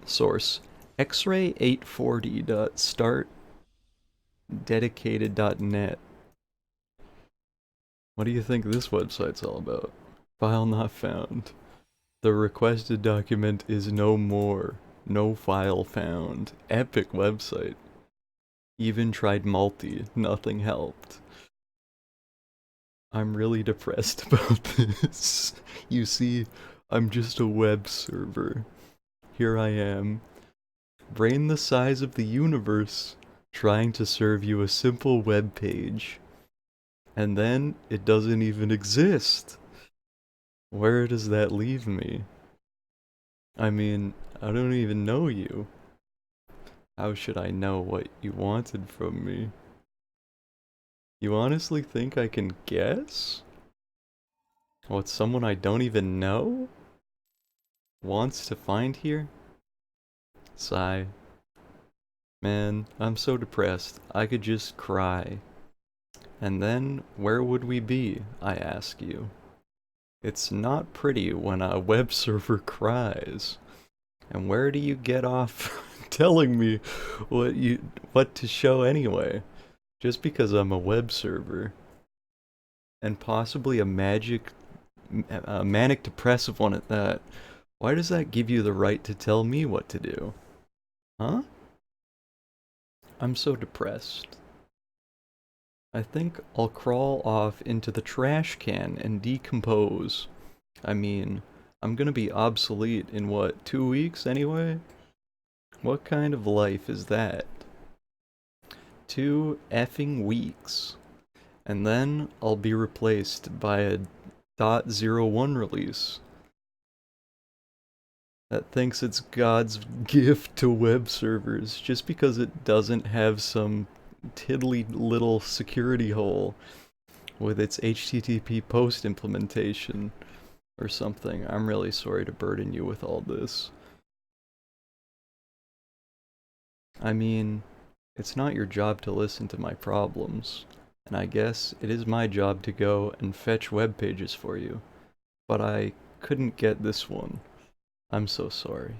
Source: xray840.startdedicated.net. What do you think this website's all about? File not found. The requested document is no more. No file found. Epic website. Even tried multi. Nothing helped. I'm really depressed about this. You see, I'm just a web server. Here I am, brain the size of the universe, trying to serve you a simple web page. And then it doesn't even exist. Where does that leave me? I mean, I don't even know you. How should I know what you wanted from me? You honestly think I can guess? What someone I don't even know wants to find here? Sigh. Man, I'm so depressed. I could just cry. And then, where would we be, I ask you? It's not pretty when a web server cries. And where do you get off telling me what to show anyway? Just because I'm a web server. And possibly a manic depressive one at that. Why does that give you the right to tell me what to do? Huh? I'm so depressed. I think I'll crawl off into the trash can and decompose. I mean, I'm gonna be obsolete in what, 2 weeks anyway? What kind of life is that? 2 effing weeks. And then I'll be replaced by a .01 release that thinks it's God's gift to web servers just because it doesn't have some tiddly little security hole with its HTTP post implementation or something. I'm really sorry to burden you with all this. I mean, it's not your job to listen to my problems, and I guess it is my job to go and fetch web pages for you. But I couldn't get this one. I'm so sorry.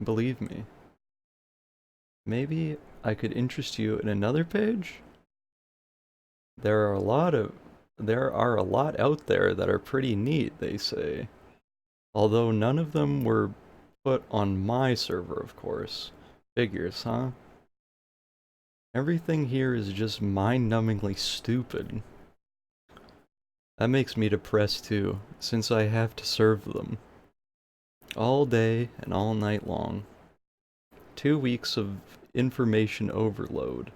Believe me. Maybe I could interest you in another page? There are a lot of there are a lot out there that are pretty neat, they say. Although none of them were put on my server, of course. Figures, huh? Everything here is just mind-numbingly stupid. That makes me depressed too, since I have to serve them. All day and all night long. 2 weeks of information overload.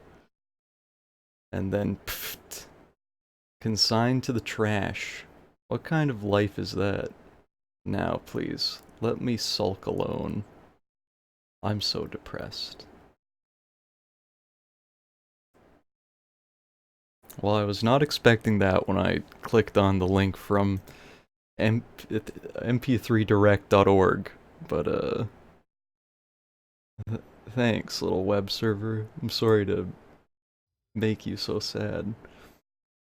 And then, pfft, consigned to the trash. What kind of life is that? Now, please, let me sulk alone. I'm so depressed. Well, I was not expecting that when I clicked on the link from mp3direct.org, but thanks, little web server. I'm sorry to make you so sad.